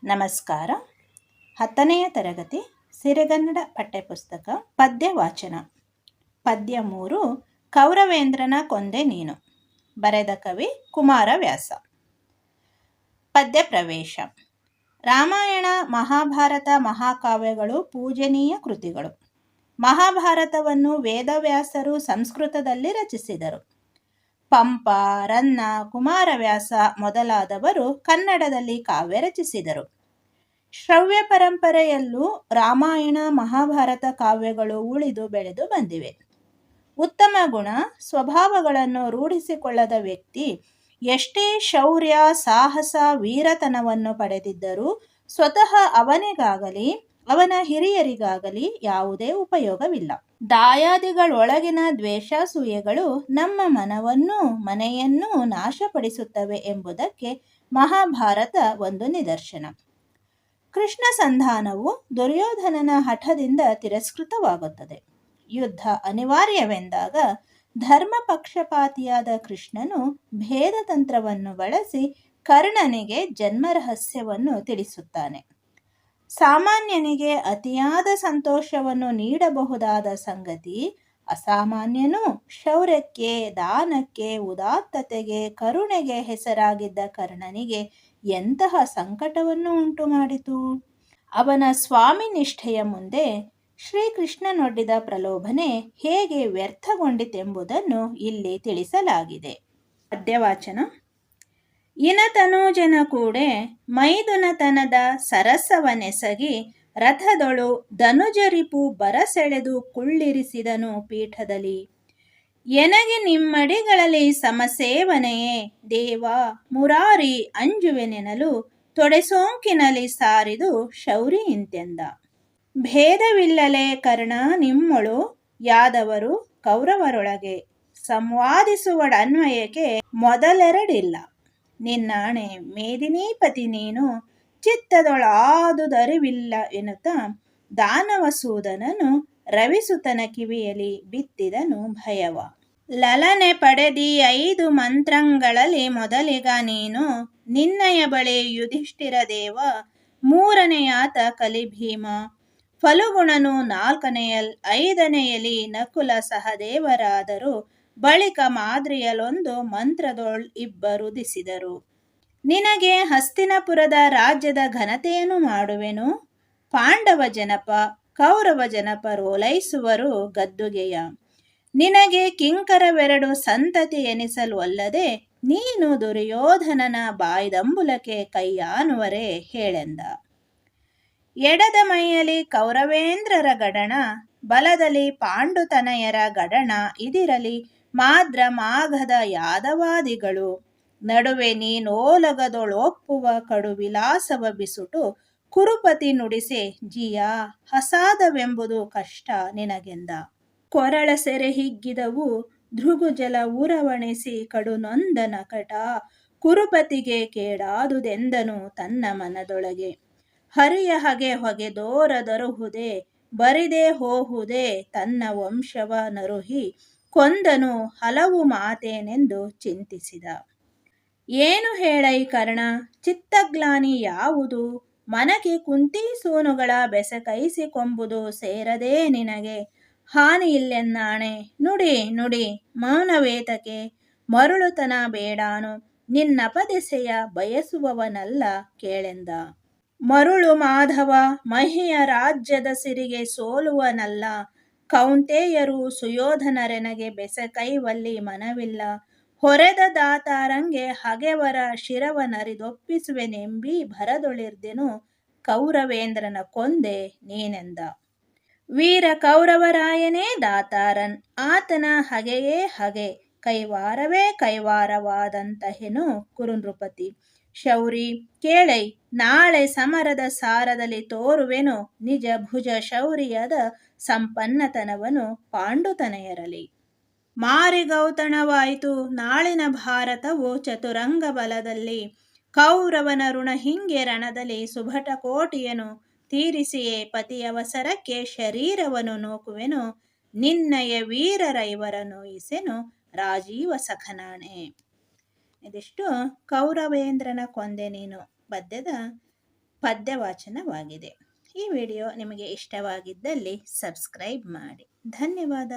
ನಮಸ್ಕಾರ. 10ನೆಯ ತರಗತಿ ಸಿರಿಗನ್ನಡ ಪಠ್ಯಪುಸ್ತಕ ಪದ್ಯ ವಾಚನ. ಪದ್ಯ 3. ಕೌರವೇಂದ್ರನ ಕೊಂದೆ ನೀನು. ಬರೆದ ಕವಿ ಕುಮಾರವ್ಯಾಸ. ಪದ್ಯ ಪ್ರವೇಶ. ರಾಮಾಯಣ ಮಹಾಭಾರತ ಮಹಾಕಾವ್ಯಗಳು ಪೂಜನೀಯ ಕೃತಿಗಳು. ಮಹಾಭಾರತವನ್ನು ವೇದವ್ಯಾಸರು ಸಂಸ್ಕೃತದಲ್ಲಿ ರಚಿಸಿದರು. ಪಂಪ, ರನ್ನ, ಕುಮಾರವ್ಯಾಸ ಮೊದಲಾದವರು ಕನ್ನಡದಲ್ಲಿ ಕಾವ್ಯ ರಚಿಸಿದರು. ಶ್ರವ್ಯ ಪರಂಪರೆಯಲ್ಲೂ ರಾಮಾಯಣ ಮಹಾಭಾರತ ಕಾವ್ಯಗಳು ಉಳಿದು ಬೆಳೆದು ಬಂದಿವೆ. ಉತ್ತಮ ಗುಣ ಸ್ವಭಾವಗಳನ್ನು ರೂಢಿಸಿಕೊಳ್ಳದ ವ್ಯಕ್ತಿ ಎಷ್ಟೇ ಶೌರ್ಯ, ಸಾಹಸ, ವೀರತನವನ್ನು ಪಡೆದಿದ್ದರೂ ಸ್ವತಃ ಅವನಿಗಾಗಲಿ ಅವನ ಹಿರಿಯರಿಗಾಗಲಿ ಯಾವುದೇ ಉಪಯೋಗವಿಲ್ಲ. ದಾಯಾದಿಗಳೊಳಗಿನ ದ್ವೇಷಾಸೂಯೆಗಳು ನಮ್ಮ ಮನವನ್ನೂ ಮನೆಯನ್ನೂ ನಾಶಪಡಿಸುತ್ತವೆ ಎಂಬುದಕ್ಕೆ ಮಹಾಭಾರತ ಒಂದು ನಿದರ್ಶನ. ಕೃಷ್ಣ ಸಂಧಾನವು ದುರ್ಯೋಧನನ ಹಠದಿಂದ ತಿರಸ್ಕೃತವಾಗುತ್ತದೆ. ಯುದ್ಧ ಅನಿವಾರ್ಯವೆಂದಾಗ ಧರ್ಮ ಪಕ್ಷಪಾತಿಯಾದ ಕೃಷ್ಣನು ಭೇದ ತಂತ್ರವನ್ನು ಬಳಸಿ ಕರ್ಣನಿಗೆ ಜನ್ಮರಹಸ್ಯವನ್ನು ತಿಳಿಸುತ್ತಾನೆ. ಸಾಮಾನ್ಯನಿಗೆ ಅತಿಯಾದ ಸಂತೋಷವನ್ನು ನೀಡಬಹುದಾದ ಸಂಗತಿ ಅಸಾಮಾನ್ಯನು ಶೌರ್ಯಕ್ಕೆ, ದಾನಕ್ಕೆ, ಉದಾತ್ತತೆಗೆ, ಕರುಣೆಗೆ ಹೆಸರಾಗಿದ್ದ ಕರ್ಣನಿಗೆ ಎಂತಹ ಸಂಕಟವನ್ನು ಉಂಟು ಮಾಡಿತು. ಅವನ ಸ್ವಾಮಿ ನಿಷ್ಠೆಯ ಮುಂದೆ ಶ್ರೀಕೃಷ್ಣನೊಡ್ಡಿದ ಪ್ರಲೋಭನೆ ಹೇಗೆ ವ್ಯರ್ಥಗೊಂಡಿತೆಂಬುದನ್ನು ಇಲ್ಲಿ ತಿಳಿಸಲಾಗಿದೆ. ಪದ್ಯವಾಚನ. ಇನತನೂಜನ ಕೂಡೆ ಮೈದುನತನದ ಸರಸವನೆಸಗಿ ರಥದೊಳು ಧನುಜರಿಪು ಬರಸೆಳೆದು ಕುಳ್ಳಿರಿಸಿದನು ಪೀಠದಲ್ಲಿ. ಎನಗೆ ನಿಮ್ಮಡಿಗಳಲ್ಲಿ ಸಮಸೇವನೆಯೇ ದೇವ ಮುರಾರಿ ಅಂಜುವೆನೆನಲು ತೊಡೆಸೋಂಕಿನಲ್ಲಿ ಸಾರಿದು ಶೌರಿ ಇಂತೆಂದ. ಭೇದವಿಲ್ಲಲೇ ಕರ್ಣ ನಿಮ್ಮೊಳು ಯಾದವರು ಕೌರವರೊಳಗೆ ಸಂವಾದಿಸುವಡನ್ವಯಕ್ಕೆ ಮೊದಲೆರಡಿಲ್ಲ. ನಿನ್ನಾಣೆ ಮೇದಿನೀಪತಿ ನೀನು ಚಿತ್ತದೊಳಾದುದರಿವಿಲ್ಲ ಎನ್ನುತ್ತ ದಾನವಸೂದನನು ರವಿಸುತನ ಕಿವಿಯಲ್ಲಿ ಬಿತ್ತಿದನು ಭಯವ. ಲಲನೆ ಪಡೆದಿ 5 ಮಂತ್ರಂಗಳಲ್ಲಿ ಮೊದಲಿಗ ನೀನು ನಿನ್ನಯ ಬಳಿ ಯುಧಿಷ್ಠಿರ ದೇವ, ಮೂರನೆಯಾತ ಕಲಿಭೀಮ, ಫಲುಗುಣನು 4ನೆಯಲ್, 5ನೆಯಲಿ ನಕುಲ ಸಹದೇವರಾದರು. ಬಳಿಕ ಮಾದ್ರಿಯಲೊಂದು ಮಂತ್ರದೊಳ್ ಇಬ್ಬರುದಿಸಿದರು. ನಿನಗೆ ಹಸ್ತಿನಪುರದ ರಾಜ್ಯದ ಘನತೆಯನ್ನು ಮಾಡುವೆನು. ಪಾಂಡವ ಜನಪ ಕೌರವ ಜನಪರೋಲೈಸುವರು ಗದ್ದುಗೆಯ. ನಿನಗೆ ಕಿಂಕರವೆರಡು ಸಂತತಿ ಎನಿಸಲು ಅಲ್ಲದೆ ನೀನು ದುರ್ಯೋಧನನ ಬಾಯ್ದಂಬುಲಕ್ಕೆ ಕೈಯಾನುವರೆ ಹೇಳೆಂದ. ಎಡದ ಮೈಯಲ್ಲಿ ಕೌರವೇಂದ್ರರ ಗಡಣ, ಬಲದಲ್ಲಿ ಪಾಂಡುತನಯರ ಗಡಣ ಇದಿರಲಿ ಮಾದ್ರ ಮಾಘದ ಯಾದವಾದಿಗಳು. ನಡುವೆ ನೀನೋಲಗದೊಳೊಪ್ಪುವ ಕಡು ವಿಲಾಸವ ಬಿಸುಟು ಕುರುಪತಿ ನುಡಿಸೆ ಜಿಯ ಹಸಾದವೆಂಬುದು ಕಷ್ಟ ನಿನಗೆಂದ. ಕೊರಳ ಸೆರೆ ಹಿಗ್ಗಿದವು ಧೃಗುಜಲ ಉರವಣಿಸಿ ಕಡು ನೊಂದ ನಕಟ, ಕುರುಪತಿಗೆ ಕೇಡಾದುದೆಂದನು ತನ್ನ ಮನದೊಳಗೆ. ಹರಿಯ ಹಗೆ ಹೊಗೆದೋರದರುಹುದೆ ಬರಿದೆ ಹೋಹುದೆ ತನ್ನ ವಂಶವ ನರುಹಿ ಕೊಂದನು ಹಲವು ಮಾತೇನೆಂದು ಚಿಂತಿಸಿದ. ಏನು ಹೇಳೈ ಕರ್ಣ ಚಿತ್ತಗ್ಲಾನಿ ಯಾವುದು, ಮನಕ್ಕೆ ಕುಂತೀಸೂನುಗಳ ಬೆಸಕೈಸಿಕೊಂಬುದು ಸೇರದೆ ನಿನಗೆ. ಹಾನಿಯಿಲ್ಲೆನ್ನಾಣೆ ನುಡಿ ನುಡಿ ಮೌನವೇತಕೆ, ಮರುಳುತನ ಬೇಡಾನು ನಿನ್ನಪದೆಸೆಯ ಬಯಸುವವನಲ್ಲ ಕೇಳೆಂದ. ಮರುಳು ಮಾಧವ ಮಹಿಯ ರಾಜ್ಯದ ಸಿರಿಗೆ ಸೋಲುವನಲ್ಲ, ಕೌಂತೆಯರು ಸುಯೋಧನರೆನಗೆ ಬೆಸಕೈವಲ್ಲಿ ಮನವಿಲ್ಲ. ಹೊರೆದ ದಾತಾರಂಗೆ ಹಗೆವರ ಶಿರವನರಿದೊಪ್ಪಿಸುವೆನೆಂಬಿ ಭರದೊಳಿರ್ದೆನು ಕೌರವೇಂದ್ರನ ಕೊಂದೆ ನೀನೆಂದ. ವೀರ ಕೌರವರಾಯನೇ ದಾತಾರನ್ ಆತನ ಹಗೆಯೇ ಹಗೆ, ಕೈವಾರವೇ ಕೈವಾರವಾದಂತಹೆನು ಕುರುನೃಪತಿ. ಶೌರಿ ಕೇಳೈ ನಾಳೆ ಸಮರದ ಸಾರದಲ್ಲಿ ತೋರುವೆನು ನಿಜ ಭುಜ ಶೌರ್ಯದ ಸಂಪನ್ನತನವನು ಪಾಂಡುತನಯರಲಿ. ಮಾರಿಗೌತಣವಾಯಿತು ನಾಳಿನ ಭಾರತವು ಚತುರಂಗ ಬಲದಲ್ಲಿ, ಕೌರವನ ಋಣ ಹಿಂಗೆ ರಣದಲ್ಲಿ ಸುಭಟ ಕೋಟಿಯನು ತೀರಿಸಿಯೇ ಪತಿಯವಸರಕ್ಕೆ ಶರೀರವನ್ನು ನೂಕುವೆನು. ನಿನ್ನಯ ವೀರರೈವರ ನೋಯಿಸೆನು ರಾಜೀವ ಸಖನಾಣೆ. ಇದಿಷ್ಟು ಕೌರವೇಂದ್ರನ ಕೊಂದೆ ನೀನು ಪದ್ಯದ ಪದ್ಯವಾಚನವಾಗಿದೆ. ಈ ವಿಡಿಯೋ ನಿಮಗೆ ಇಷ್ಟವಾಗಿದ್ದಲ್ಲಿ ಸಬ್ಸ್ಕ್ರೈಬ್ ಮಾಡಿ. ಧನ್ಯವಾದ.